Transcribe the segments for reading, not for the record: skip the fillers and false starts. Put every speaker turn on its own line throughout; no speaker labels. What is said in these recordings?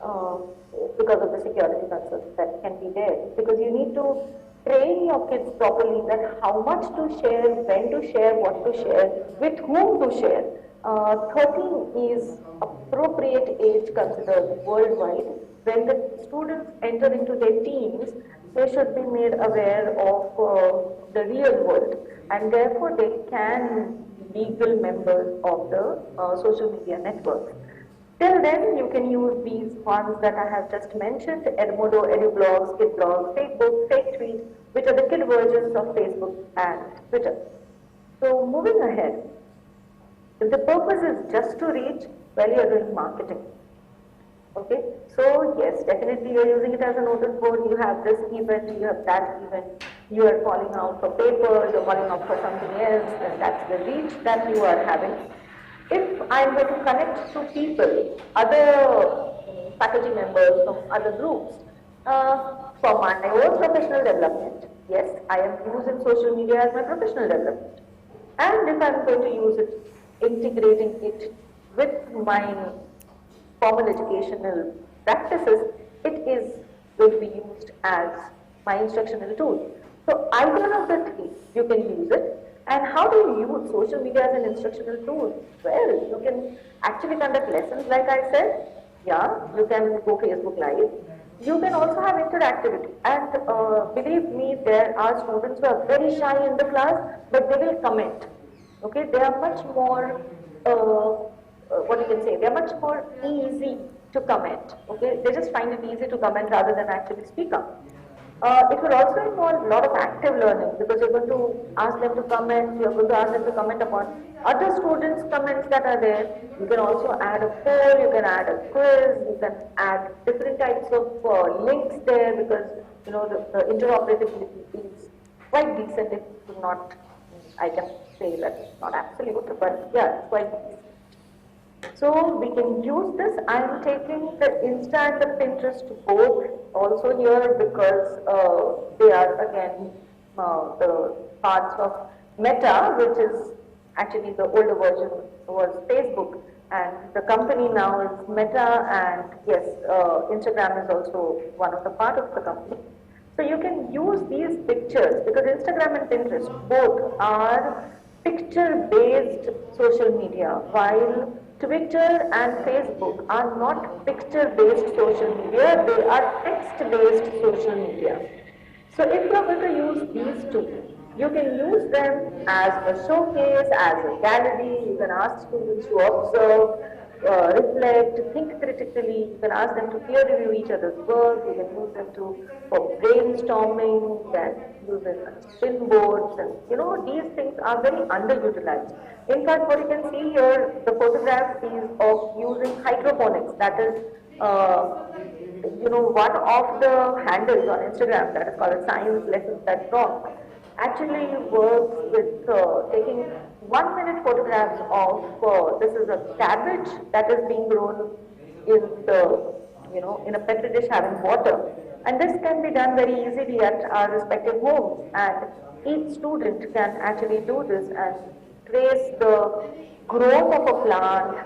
uh, because of the security concerns that can be there. Because you need to train your kids properly that how much to share, when to share, what to share, with whom to share. 13 is appropriate age considered worldwide. When the students enter into their teens, they should be made aware of the real world, and therefore they can be legal members of the social media networks. Till then, you can use these ones that I have just mentioned: Edmodo, EduBlogs, KidBlogs, Facebook, Fake Tweet, which are the kid versions of Facebook and Twitter. So moving ahead, if the purpose is just to reach, well, you're doing marketing. Okay, so yes, definitely you're using it as a notice board. You have this event, you have that event, you are calling out for papers, you're calling out for something else, and that's the reach that you are having. If I'm going to connect to people, other faculty members from other groups, for my own professional development, yes, I am using social media as my professional development. And if I'm going to use it, integrating it with my formal educational practices, it is going to be used as my instructional tool. So either of the three, you can use it. And how do you use social media as an instructional tool? Well, you can actually conduct lessons, like I said. Yeah, you can go Facebook Live. You can also have interactivity. And believe me, there are students who are very shy in the class, but they will comment. Okay, they are much more, what you can say, they are much more easy to comment. Okay, they just find it easy to comment rather than actually speak up. It will also involve a lot of active learning, because you're going to ask them to comment, you're going to ask them to comment upon other students' comments that are there. You can also add a poll, you can add a quiz, you can add different types of links there, because you know the interoperability is quite decent, if not, I can say that it's not absolute, but yeah, it's quite decent. So we can use this. I'm taking the Insta and the Pinterest both also here, because they are again the parts of Meta, which is actually the older version was Facebook, and the company now is Meta, and yes, Instagram is also one of the part of the company. So you can use these pictures, because Instagram and Pinterest both are picture-based social media, while Twitter and Facebook are not picture-based social media, they are text-based social media. So if you are going to use these two, you can use them as a showcase, as a gallery. You can ask students to observe, reflect, think critically. You can ask them to peer review each other's work. You can use them for brainstorming. You can use them as spin boards, and you know these things are very underutilized. In fact, what you can see here, the photograph is of using hydroponics. That is, you know, one of the handles on Instagram that is called Science Lessons That Rock, actually works with taking 1-minute photographs of this is a cabbage that is being grown in the, you know, in a petri dish having water, and this can be done very easily at our respective homes, and each student can actually do this and trace the growth of a plant,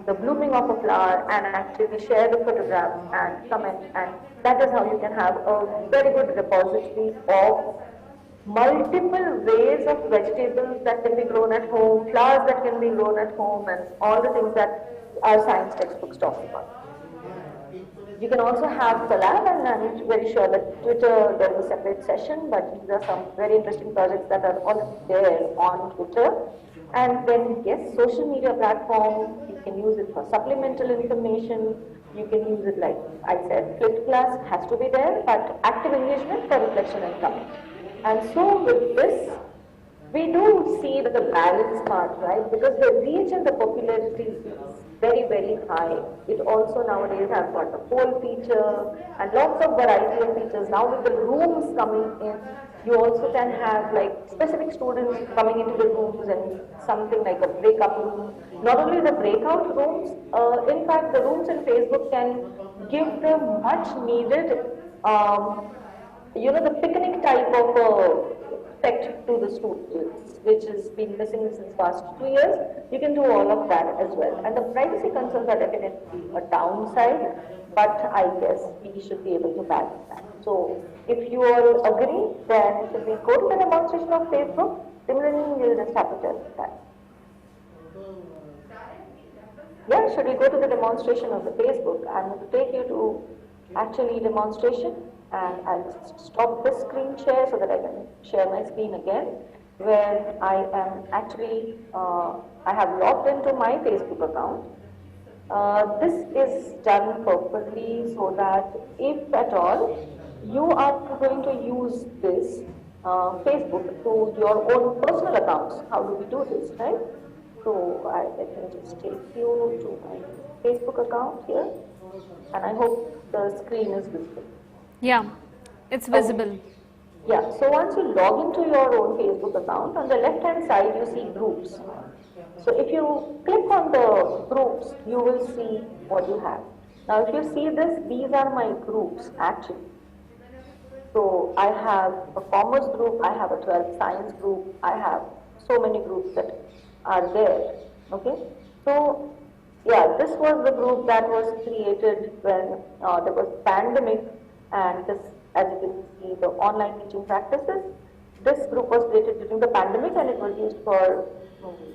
the blooming of a flower, and actually share the photograph and comment, and that is how you can have a very good repository of multiple ways of vegetables that can be grown at home, flowers that can be grown at home, and all the things that our science textbooks talk about. You can also have collab, and I'm very sure that Twitter, there is a separate session, but these are some very interesting projects that are already there on Twitter. And then, yes, social media platform, you can use it for supplemental information. You can use it, like I said, flipped class has to be there, but active engagement for reflection and comment. And so with this, we do see the balance part, right? Because the reach and the popularity is very, very high. It also nowadays has got the poll feature and lots of variety of features. Now with the rooms coming in, you also can have like specific students coming into the rooms and something like a breakup room. Not only the breakout rooms, in fact the rooms in Facebook can give them much needed, you know, the picnic type of respect to the students, which has been missing since past 2 years. You can do all of that as well. And the privacy concerns are definitely a downside, but I guess we should be able to balance that. So if you all agree, then should we go to the demonstration of Facebook? Similarly, we'll just have to tell that. Yeah, should we go to the demonstration of the Facebook? I'm going to take you to actually demonstration, and I'll just stop this screen share so that I can share my screen again, where I am actually, I have logged into my Facebook account. This is done purposely so that if at all you are going to use this Facebook to your own personal accounts, how do we do this, right? So let me just take you to my Facebook account here, and I hope the screen is visible.
Yeah, it's visible.
Okay. Yeah, so once you log into your own Facebook account, on the left hand side you see groups. So if you click on the groups, you will see what you have. Now if you see this, these are my groups actually. So I have a commerce group, I have a 12th science group, I have so many groups that are there, okay? So yeah, this was the group that was created when there was pandemic, and this, as you can see, the online teaching practices. This group was created during the pandemic and it was used for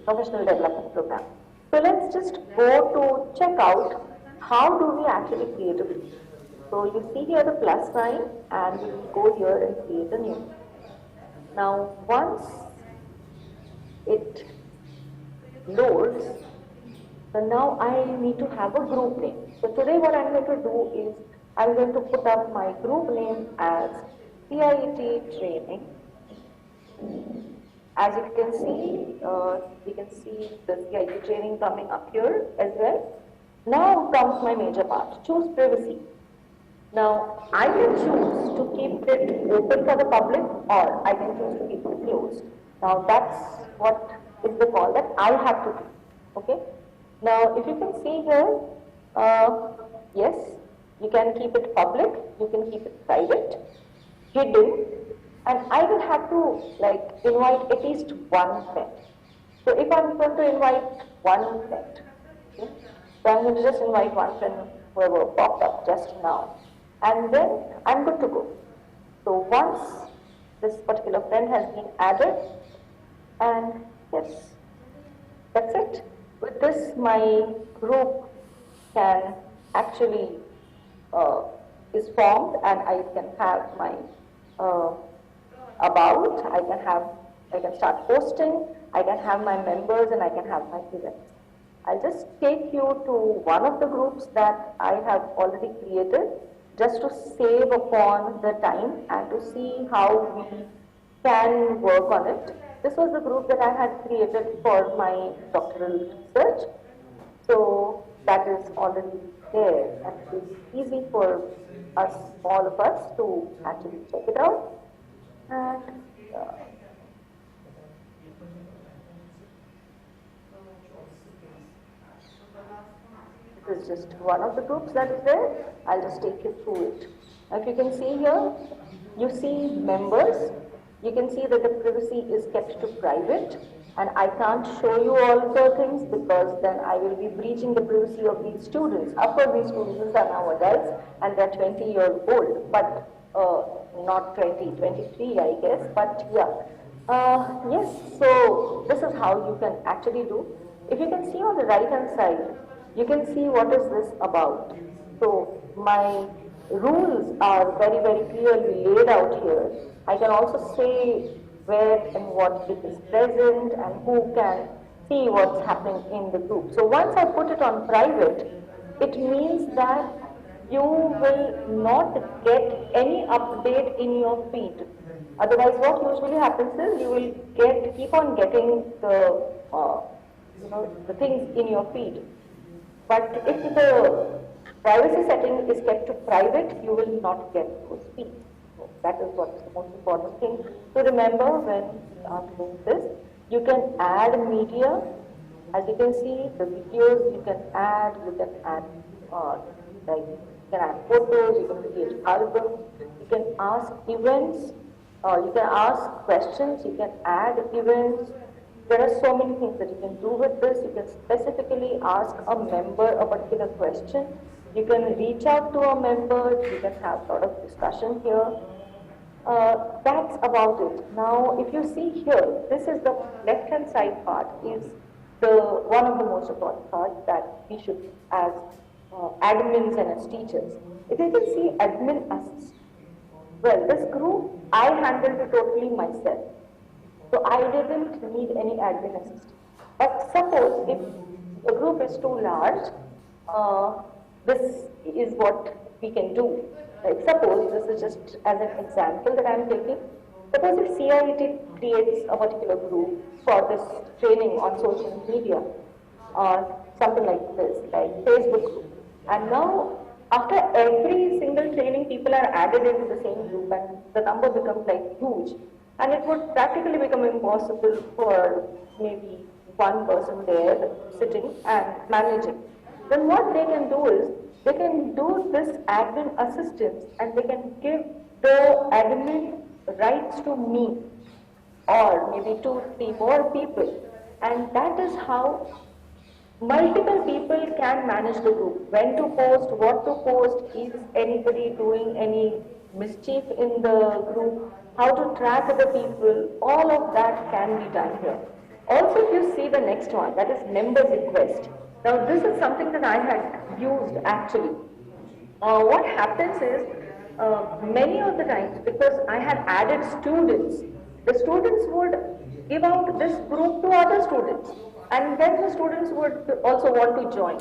professional development program. So let's just go to check out how do we actually create a group. So you see here the plus sign, and we will go here and create a new. Now once it loads, so now I need to have a group name. So today what I'm going to do is I'm going to put up my group name as CIT training. As you can see, we can see the CIT training coming up here as well. Now comes my major part, choose privacy. Now I can choose to keep it open for the public, or I can choose to keep it closed. Now that's what is the call that I have to do, okay? Now if you can see here, yes, you can keep it public, you can keep it private, hidden, and I will have to like invite at least one friend. So if I'm going to invite one friend, okay, so I'm going to just invite one friend, whoever popped up just now, and then I'm good to go. So once this particular friend has been added, and yes, that's it. With this, my group can actually is formed, and I can have my about, I can start posting, I can have my members, and I can have my events. I'll just take you to one of the groups that I have already created, just to save upon the time and to see how we can work on it. This was the group that I had created for my doctoral research. So that is already there, and it is easy for us, all of us, to actually check it out. And this is just one of the groups that is there. I'll just take you through it. Now, if you can see here, you see members. You can see that the privacy is kept to private, and I can't show you all the things because then I will be breaching the privacy of these students. Of course, these students are now adults and they're 20 years old, but not 20, 23 I guess, but yeah. Yes, so this is how you can actually do. If you can see on the right hand side, you can see what is this about. So my rules are very, very clearly laid out here. I can also say where and what it is present and who can see what's happening in the group. So once I put it on private, it means that you will not get any update in your feed. Otherwise, what usually happens is you will keep on getting the the things in your feed. But if the privacy setting is kept to private, you will not get those feeds. So that is what's the most important thing to remember when you are doing this. You can add media. As you can see, the videos you can add like you can add photos, you can create albums, you can ask events You can ask questions, you can add events. There are so many things that you can do with this. You can specifically ask a member a particular question. You can reach out to a member. You can have a lot of discussion here. That's about it. Now, if you see here, this is the left-hand side part is the one of the most important parts that we should as admins and as teachers. If you can see admin assist, well, this group I handled it totally myself, so I didn't need any admin assist. But suppose if the group is too large, this is what we can do. Like suppose, this is just as an example that I am taking, suppose if CIT creates a particular group for this training on social media, or something like this, like Facebook group, and now after every single training people are added into the same group and the number becomes like huge, and it would practically become impossible for maybe one person there sitting and managing. Then what they can do is, they can do this admin assistance and they can give the admin rights to me or maybe 2-3 more people, and that is how multiple people can manage the group. When to post, what to post, is anybody doing any mischief in the group, how to track the people, all of that can be done here. Also, if you see the next one, that is members request. Now this is something that I had used actually. What happens is, many of the times, because I had added students, the students would give out this group to other students, and then the students would also want to join.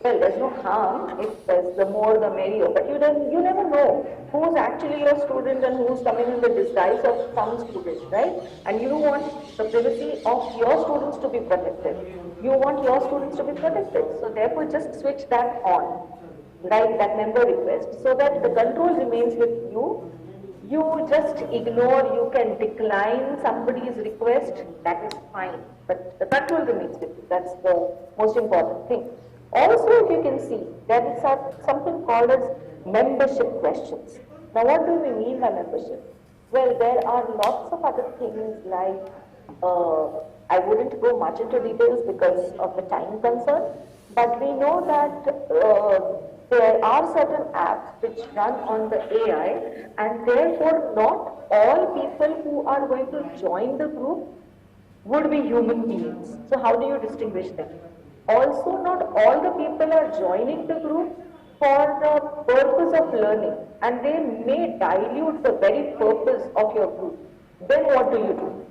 Well, there's no harm if there's the more the merrier, but you never know who's actually your student and who's coming in the disguise of some student, right? And you want the privacy of your students to be protected. You want your students to be protected, so therefore just switch that on, right? That member request, so that the control remains with you. You just ignore, you can decline somebody's request, that is fine, but the control remains with you. That's the most important thing. Also, if you can see, there is something called as membership questions. Now, what do we mean by membership? Well, there are lots of other things like, I wouldn't go much into details because of the time concern, but we know that there are certain apps which run on the AI, and therefore not all people who are going to join the group would be human beings. So how do you distinguish them? Also, not all the people are joining the group for the purpose of learning, and they may dilute the very purpose of your group. Then what do you do?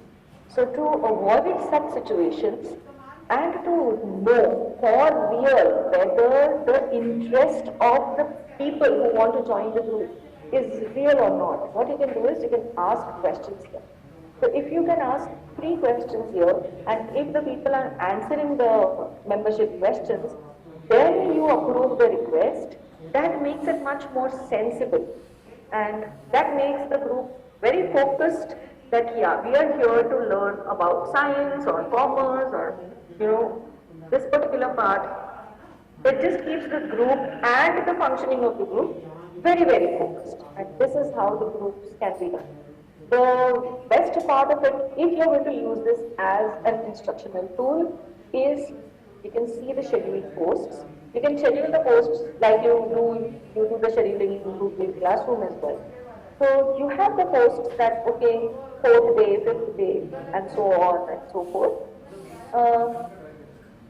So to avoid such situations and to know for real whether the interest of the people who want to join the group is real or not, what you can do is you can ask questions here. So if you can ask 3 questions here, and if the people are answering the membership questions, then you approve the request. That makes it much more sensible, and that makes the group very focused that yeah, we are here to learn about science or commerce or this particular part. It just keeps the group and the functioning of the group very, very focused, and this is how the groups can be done. The best part of it, if you're going to use this as an instructional tool, is you can see the scheduled posts. You can schedule the posts like you do the scheduling in Google Classroom as well. So you have the posts that, okay, 4th day, 5th day, and so on and so forth.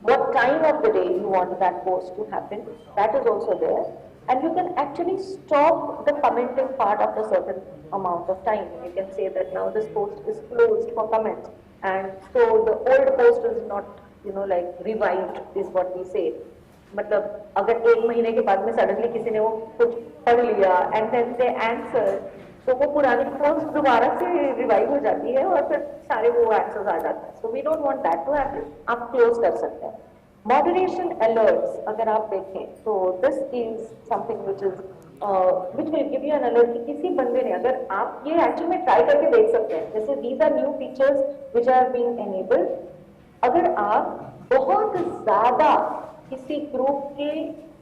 What time of the day you want that post to happen, that is also there. And you can actually stop the commenting part after a certain amount of time. You can say that now this post is closed for comments, and so the old post is not, like revived, is what we say. मतलब अगर 1 महीने के बाद में suddenly किसी ने वो कुछ पढ़ लिया and then they answer, तो वो पुरानी पोस्ट दोबारा से रिवाइव हो जाती है और फिर सारे वो आंसर्स आ जाते हैं. So we don't want that to happen. आप क्लोज कर सकते हैं. Moderation alerts, अगर आप देखें, so this is something which will give you an alert कि किसी बंदे ने, अगर आप ये एक्चुअली में ट्राई करके देख सकते हैं, जैसे these are new features which are being enabled. अगर आप बहुत ज़्यादा किसी ग्रुप के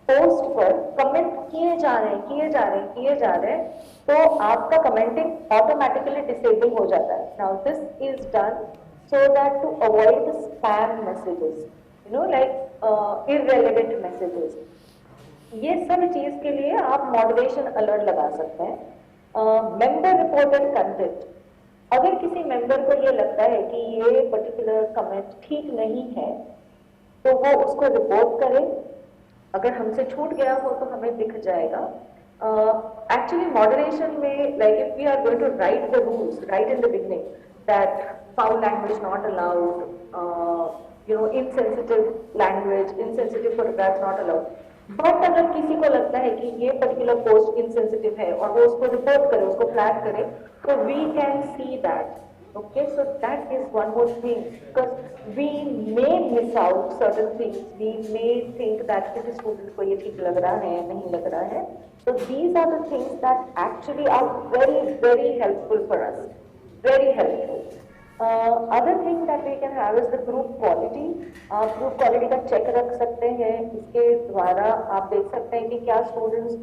पोस्ट पर कमेंट किए जा रहे हैं, किए जा रहे हैं, किए जा रहे हैं, तो आपका कमेंटिंग ऑटोमेटिकली डिसेबल हो जाता है. Now this is done so that to avoid the spam messages, you know, like irrelevant messages. ये सब चीज के लिए आप मॉडरेशन अलर्ट लगा सकते हैं. मेंबर रिपोर्टेड कंटेंट, अगर किसी मेंबर को ये लगता है कि ये पर्टिकुलर कमेंट ठीक नहीं है तो वो उसको रिपोर्ट करे. अगर हमसे छूट गया हो तो हमें दिख जाएगा. एक्चुअली मॉडरेशन में, like if we are going to write the rules right in the beginning that foul language not allowed, insensitive language, insensitive photographs not allowed. But अगर किसी को लगता है कि ये particular post insensitive है और वो उसको report करे, उसको flag करे, तो we can see that. Okay, so that is one more thing, because we may miss out certain things. We may think that किसी student को ये ठीक लग रहा है, नहीं लग रहा है. So these are the things that actually are very, very helpful for us. Very helpful. Other thing that we can have is the group quality. Group quality का check रख सकते हैं. इसके द्वारा आप देख सकते हैं कि क्या students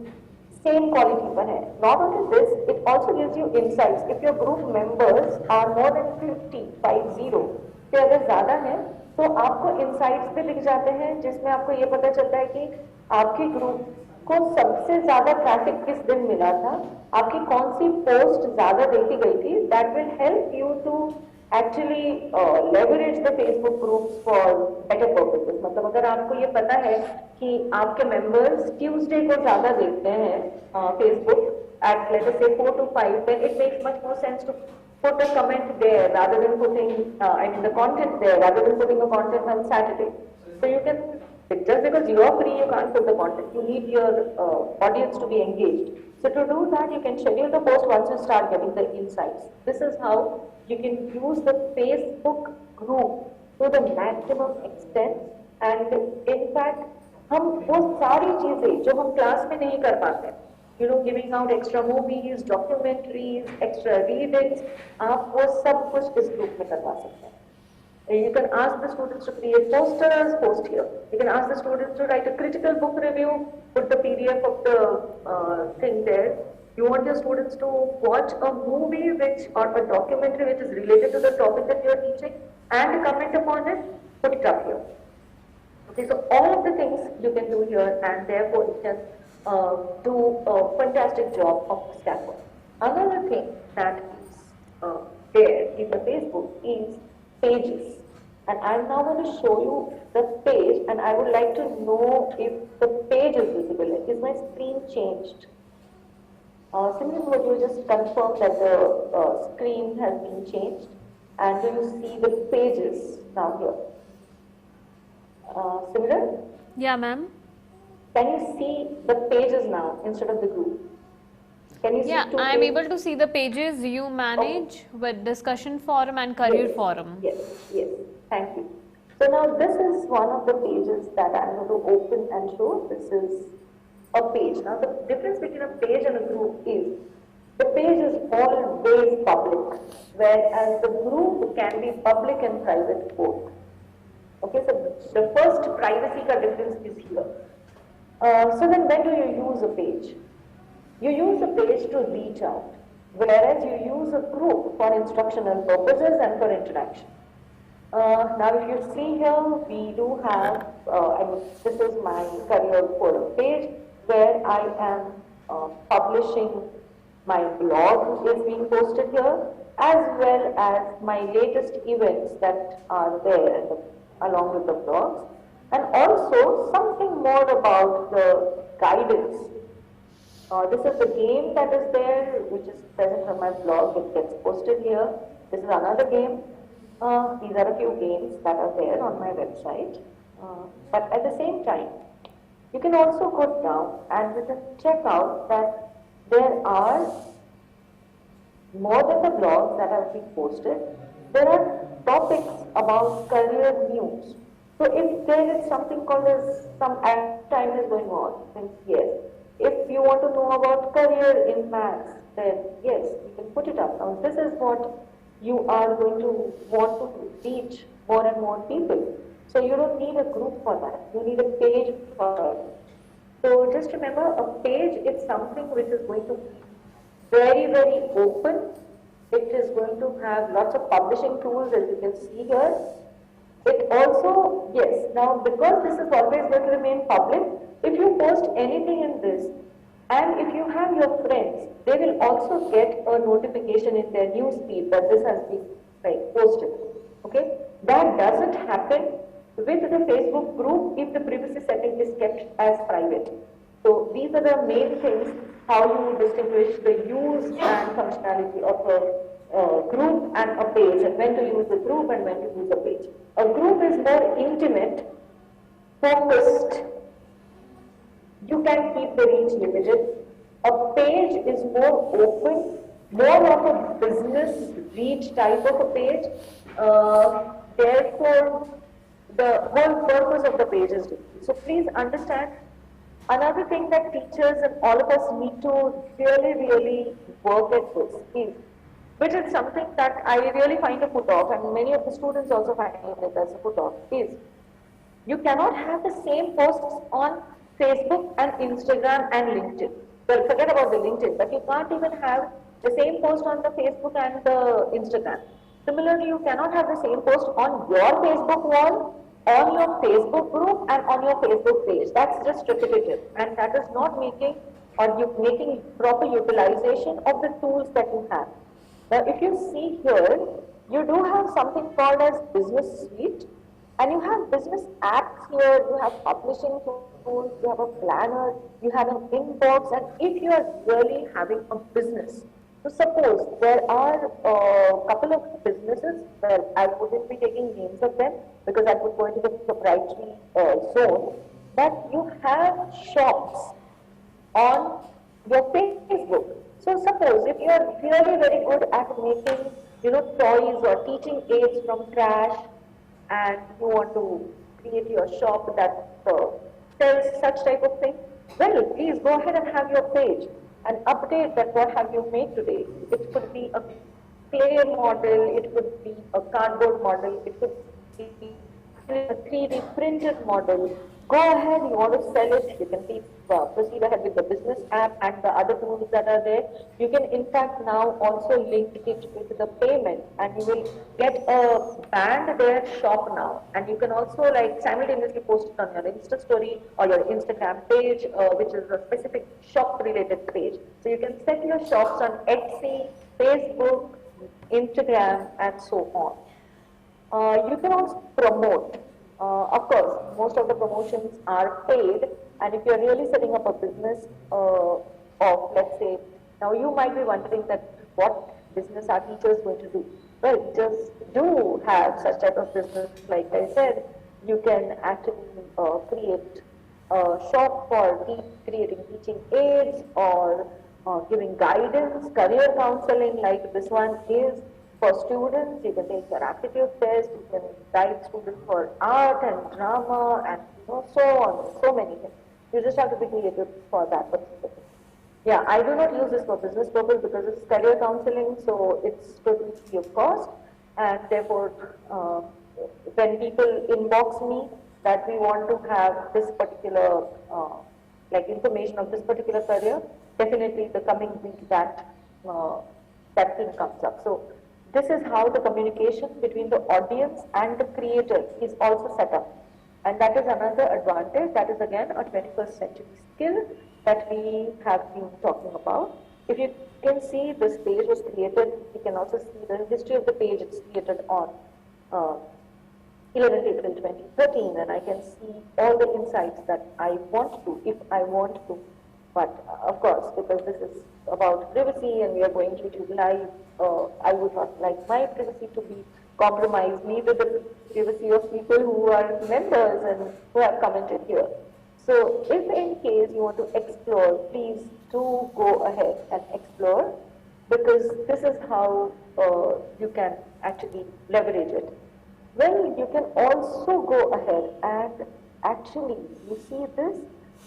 same quality पर है. Not only this, it also gives you insights. If your group members are more than 50 से अगर ज़्यादा है तो आपको insights भी दिख जाते हैं जिसमें आपको ये पता चलता है कि आपके group को सबसे ज़्यादा ट्रैफिक किस दिन मिला था, आपकी कौन सी पोस्ट ज़्यादा देखी गई थी. That will help you to actually leverage the Facebook groups for better purposes. मतलब अगर आपको ये पता है कि आपके members Tuesday को ज़्यादा देखते हैं Facebook at let us say 4 to 5, then it makes much more sense to put a comment there rather than putting the content there rather than putting a content on Saturday. So you can, just because you are free, you can't put the content. You need your audience to be engaged. So to do that, you can schedule the post once you start getting the insights. This is how you can use the Facebook group to the maximum extent. And in fact, हम वो सारी चीजें जो हम class में नहीं कर पाते, giving out extra movies, documentaries, extra readings, आप वो सब कुछ इस ग्रुप में करवा सकते हैं. You can ask the students to create posters, post here. You can ask the students to write a critical book review, put the PDF of the thing there. You want your students to watch a movie or a documentary which is related to the topic that you are teaching and comment upon it, put it up here. Okay, so all of the things you can do here, and therefore you can do a fantastic job of scaffold. Another thing that is there in the Facebook is pages, and I'm now going to show you the page, and I would like to know if the page is visible. Is my screen changed? Similarly, would you just confirm that the screen has been changed, and do you see the pages now here? Similar?
Yeah, ma'am.
Can you see the pages now instead of the group? Can you see two
I'm
pages?
able to see the pages you manage with discussion forum and career forum.
Yes, yes. Thank you. So now this is one of the pages that I'm going to open and show. This is a page. Now the difference between a page and a group is the page is always public, whereas the group can be public and private both. Okay, so the first privacy ka difference is here. So then when do you use a page? You use a page to reach out, whereas you use a group for instructional purposes and for interaction. Now if you see here, we do have, this is my career forum page where I am publishing my blog is being posted here, as well as my latest events that are there along with the blogs, and also something more about the guidance. This is the game that is there, which is present on my blog. It gets posted here. This is another game. These are a few games that are there on my website. But at the same time, you can also go down and we can check out that there are more than the blogs that have been posted. There are topics about career news. So if there is something called as some time is going on, then yes. If you want to know about career in maths, then yes, you can put it up. Now this is what you are going to want to reach more and more people. So you don't need a group for that. You need a page for it. So just remember, a page, it's something which is going to be very, very open. It is going to have lots of publishing tools, as you can see here. It also, yes, now because this is always going to remain public, if you post anything in this, and if you have your friends, they will also get a notification in their news feed that this has been posted. Okay, that doesn't happen with the Facebook group if the privacy setting is kept as private. So these are the main things how you distinguish the use and functionality of a group and a page, and when to use the group and when to use a page. A group is more intimate, focused. You can keep the reach limited. A page is more open, more of a business reach type of a page. Therefore, the whole purpose of the page is different. So please understand, another thing that teachers and all of us need to really work at this is, which is something that I really find a put off, and many of the students also find it as a put off, is you cannot have the same posts on Facebook and Instagram and LinkedIn. Well, forget about the LinkedIn, but you can't even have the same post on the Facebook and the Instagram. Similarly, you cannot have the same post on your Facebook wall, on your Facebook group, and on your Facebook page. That's just repetitive, and that is not making proper utilization of the tools that you have. Now, if you see here, you do have something called as Business Suite, and you have business apps here, you have publishing tools, you have a planner, you have an inbox, and if you are really having a business, so suppose there are a couple of businesses, well, I wouldn't be taking names of them because that would go into the proprietary zone, but you have shops on your Facebook. So suppose if you are really very good at making, toys or teaching aids from trash, and you want to create your shop that sells such type of thing, well, please go ahead and have your page and update that what have you made today. It could be a clay model, it could be a cardboard model, it could be a 3D printed model. Go ahead, you want to sell it, you can proceed ahead with the business app and the other tools that are there. You can in fact now also link it with the payment, and you will get a banned there shop now, and you can also simultaneously post it on your Insta story or your Instagram page, which is a specific shop related page. So you can set your shops on Etsy, Facebook, Instagram, and so on. You can also promote. Of course, most of the promotions are paid, and if you're really setting up a business of, let's say, now you might be wondering that what business are teachers going to do? Well, teachers do have such type of business. Like I said, you can actually create a shop for creating teaching aids or giving guidance, career counseling, like this one is. For students, you can take your aptitude test, you can guide students for art and drama and so on, so many things. You just have to be creative for that particular thing. Yeah, I do not use this for business purpose because it's career counseling, so it's totally free of cost, and therefore when people inbox me that we want to have this particular information of this particular career, definitely the coming week that thing comes up. So this is how the communication between the audience and the creator is also set up. And that is another advantage. That is again a 21st century skill that we have been talking about. If you can see, this page was created, you can also see the history of the page. It's created on 11th April 2013, and I can see all the insights that I want to, if I want to. But of course, because this is about privacy and we are going to utilize, I would not like my privacy to be compromised, neither the privacy of people who are members and who have commented here. So if in case you want to explore, please do go ahead and explore, because this is how you can actually leverage it. Well, you can also go ahead and actually, you see this,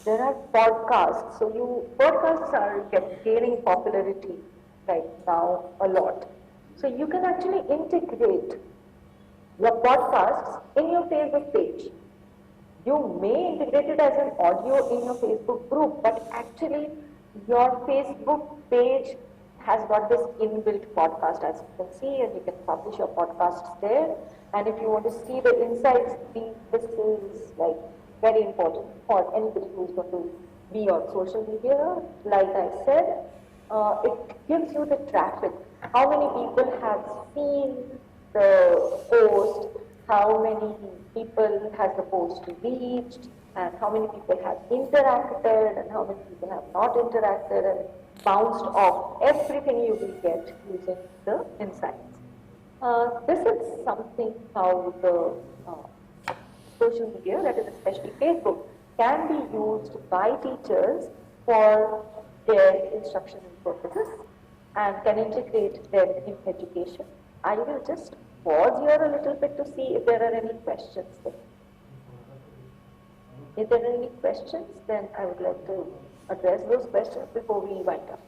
there are podcasts. So podcasts are gaining popularity right now a lot. So you can actually integrate your podcasts in your Facebook page. You may integrate it as an audio in your Facebook group, but actually Your Facebook page has got this inbuilt podcast, as you can see, and you can publish your podcasts there. And if you want to see the insights, this is like very important for anybody who's going to be on social media. Like I said, it gives you the traffic. How many people have seen the post? How many people has the post reached? And how many people have interacted and how many people have not interacted and bounced off. Everything you will get using the insights. This is something how the social media, that is especially Facebook, can be used by teachers for their instructional purposes and can integrate them in education. I will just pause here a little bit to see if there are any questions there. If there are any questions, then I would like to address those questions before we wind up.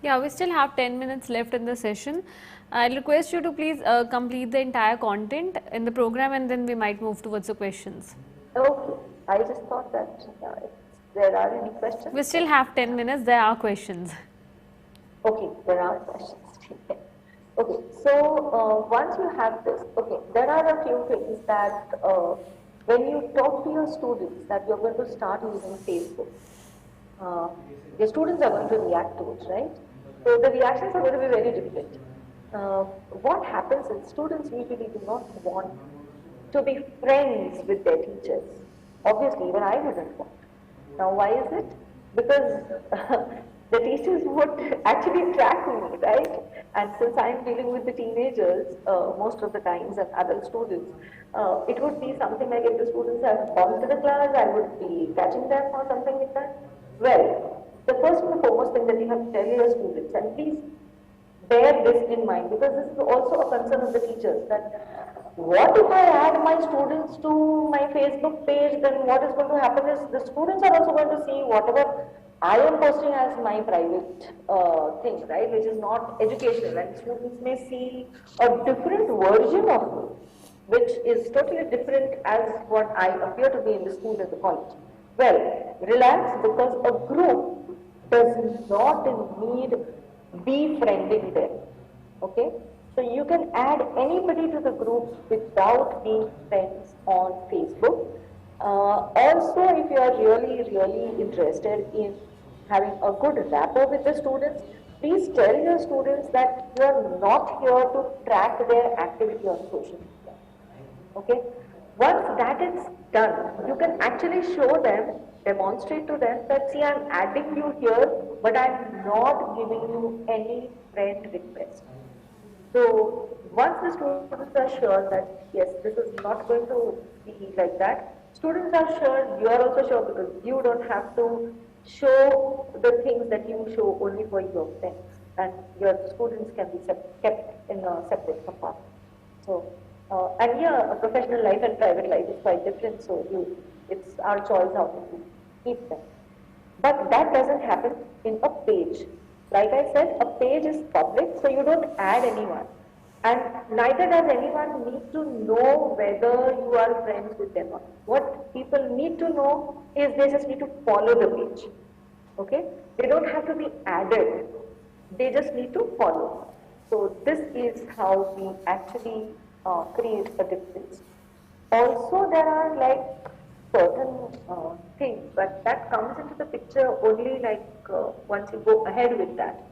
Yeah, we still have 10 minutes left in the session. I'll request you to please complete the entire content in the program and then we might move towards the questions.
Okay, I just thought that if there are any questions.
We still have 10 minutes, there are questions.
Okay, there are questions. Okay, so once you have this, okay, there are a few things that when you talk to your students that you're going to start using Facebook, your students are going to react to it, right? So the reactions are going to be very different. What happens is students usually do not want to be friends with their teachers. Obviously, even I wouldn't want. Now, why is it? Because the teachers would actually track me, right? And since I'm dealing with the teenagers most of the times and adult students, it would be something like if the students have gone to the class, I would be catching them or something like that. Well, the first and the foremost thing that you have to tell your students, and please bear this in mind because this is also a concern of the teachers, that what if I add my students to my Facebook page, then what is going to happen is the students are also going to see whatever I am posting as my private thing, right, which is not educational, and students may see a different version of me, which is totally different as what I appear to be in the school and the college. Well, relax, because a group does not need befriending them, okay? So you can add anybody to the group without being friends on Facebook. Also, if you are really interested in having a good rapport with the students, please tell your students that you are not here to track their activity on social media. Okay? Once that is done, you can actually show them, demonstrate to them that, see, I'm adding you here, but I'm not giving you any friend request. So once the students are sure that, yes, this is not going to be like that, students are sure, you are also sure, because you don't have to show the things that you show only for your friends, and your students can be kept in a separate compartment. So, and yeah, a professional life and private life is quite different, so it's our choice how to keep them. But that doesn't happen in a page. Like I said, a page is public, so you don't add anyone. And neither does anyone need to know whether you are friends with them or not. What people need to know is they just need to follow the page. Okay? They don't have to be added. They just need to follow. So this is how we actually create a difference. Also, there are like certain things, but that comes into the picture only like once you go ahead with that.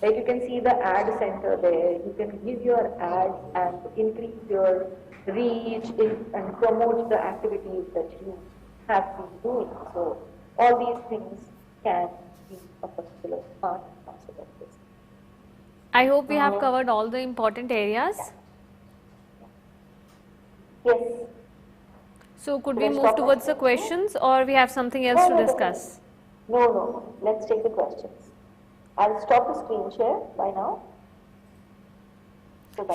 Like you can see the ad center there, you can give your ads and increase your reach and promote the activities that you have been doing. So all these things can be a particular part and parcel of this.
I hope we have covered all the important areas.
Yes.
So could we move towards the questions or we have something else to discuss?
No. Let's take the questions. I'll stop the screen share by now.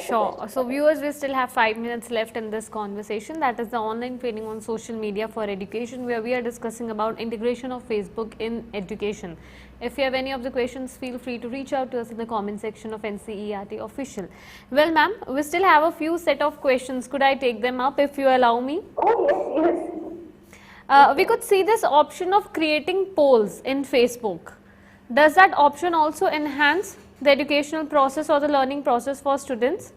Sure. So viewers, we still have 5 minutes left in this conversation. That is the online training on social media for education, where we are discussing about integration of Facebook in education. If you have any of the questions, feel free to reach out to us in the comment section of NCERT official. Well, ma'am, we still have a few set of questions. Could I take them up if you allow me?
Oh, yes.
We could see this option of creating polls in Facebook. Does that option also enhance the educational process or the learning process for students?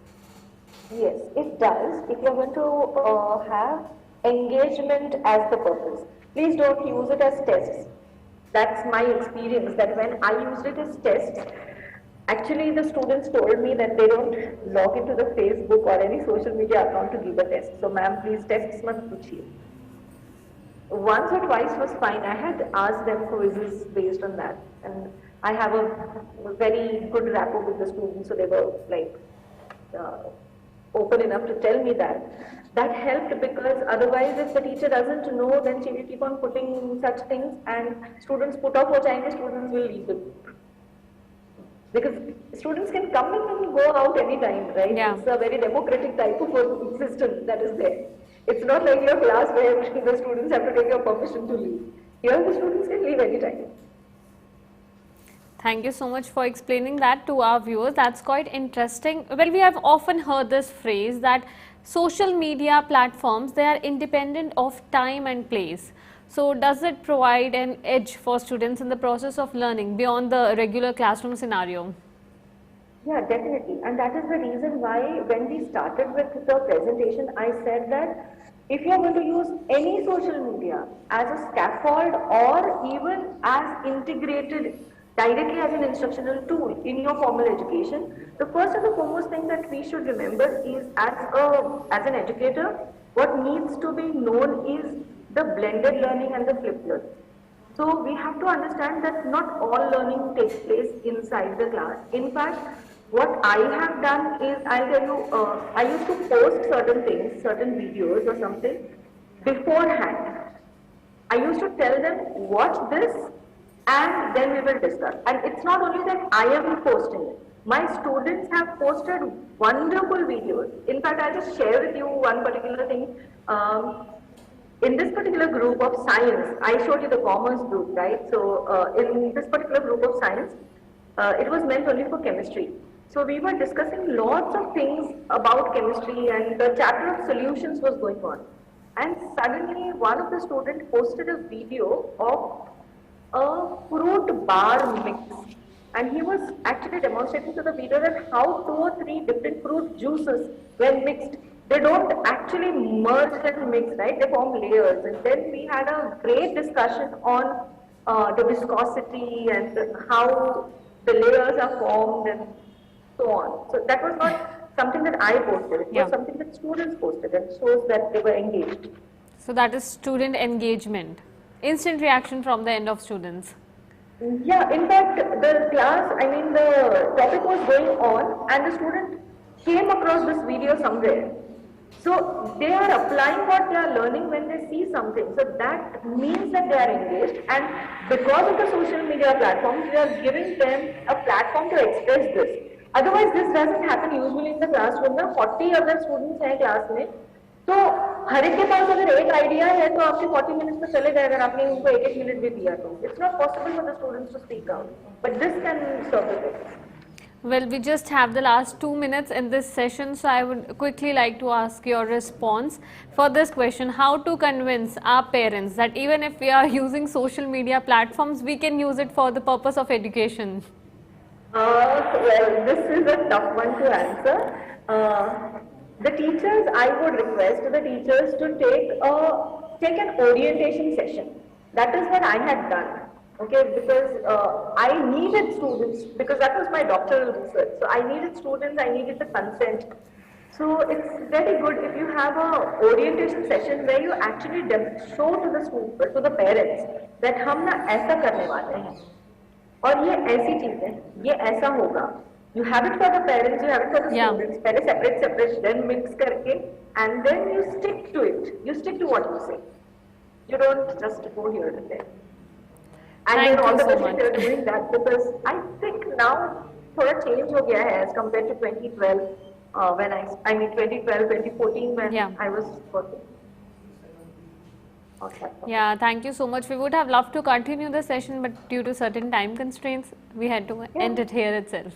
Yes, it does. If you're going to have engagement as the purpose, please don't use it as tests. That's my experience, that when I used it as tests, actually the students told me that they don't log into the Facebook or any social media account to give a test. So ma'am, please tests mat puchiye. Once or twice was fine. I had asked them quizzes based on that, and I have a very good rapport with the students, so they were like open enough to tell me that. That helped, because otherwise if the teacher doesn't know, then she will keep on putting such things and students put off ho jayenge, students will leave the group. Because students can come in and go out anytime, right?
Yeah.
It's a very democratic type of a system that is there. It's not like your class where the students have to take your permission to leave. Here the students can leave anytime.
Thank you so much for explaining that to our viewers. That's quite interesting. Well, we have often heard this phrase that social media platforms, they are independent of time and place. So does it provide an edge for students in the process of learning beyond the regular classroom scenario?
Yeah, definitely. And that is the reason why when we started with the presentation, I said that if you are going to use any social media as a scaffold or even as integrated directly as an instructional tool in your formal education, the first and the foremost thing that we should remember is as an educator, what needs to be known is the blended learning and the flipped learning. So we have to understand that not all learning takes place inside the class. In fact, what I have done is, I'll tell you, I used to post certain things, certain videos or something beforehand. I used to tell them, watch this and then we will discuss. And it's not only that I am posting it. My students have posted wonderful videos. In fact, I'll just share with you one particular thing. In this particular group of science, I showed you the commerce group, right? So in this particular group of science, it was meant only for chemistry. So we were discussing lots of things about chemistry, and the chapter of solutions was going on. And suddenly one of the students posted a video of a fruit bar mix. And he was actually demonstrating to the video that how 2 or 3 different fruit juices, when mixed, they don't actually merge and mix, right? They form layers. And then we had a great discussion on the viscosity and how the layers are formed and so on. So that was not something that I posted. It was something that students posted, and shows that they were engaged.
So that is student engagement. Instant reaction from the end of students.
Yeah, in fact, the class, the topic was going on and the student came across this video somewhere. So they are applying what they are learning when they see something. So that means that they are engaged, and because of the social media platforms, we are giving them a platform to express this. Otherwise, this doesn't happen usually in the classroom. There are 40 other students in class में, तो हर एक के पास अगर एक idea है तो आपके 40 minutes में चले जाएगा, अगर आपने उनको एक मिनट भी दिया तो. It's not possible for the students to speak out, but this can serve the purpose.
Well, we just have the last 2 minutes in this session, so I would quickly like to ask your response for this question: how to convince our parents that even if we are using social media platforms, we can use it for the purpose of education?
Well, this is a tough one to answer. The teachers, I would request the teachers to take an orientation session. That is what I had done. Okay, because I needed students, because that was my doctoral research. So I needed students, I needed the consent. So it's very good if you have a orientation session where you actually show to the students, to the parents, that हम ना ऐसा करने वाले हैं, और ये ऐसी चीज है, ये ऐसा होगा. You have it for the parents, you have it for the students. पहले separate, then mix करके, and then you stick to it. You stick to what you say. You don't just go here and there. And then all the people are doing that, because I think now थोड़ा change हो गया है as compared to 2012 when 2014 when I was working.
Yeah, thank you so much. We would have loved to continue the session, but due to certain time constraints, we had to end it here itself.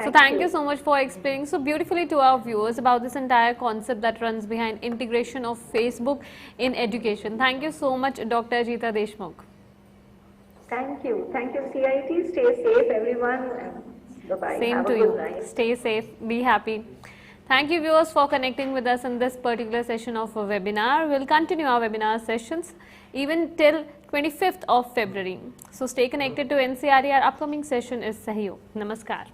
So thank you so much for explaining so beautifully to our viewers about this entire concept that runs behind integration of Facebook in education. Thank you so much, Dr. Ajita Deshmukh.
Thank you. Thank you, CIT. Stay safe, everyone. Bye-bye.
Same
Have
to
a
you.
good night.
Stay safe, be happy. Thank you viewers for connecting with us in this particular session of a webinar. We'll continue our webinar sessions even till 25th of February. So stay connected to NCRE. Our upcoming session is Sahyog. Namaskar.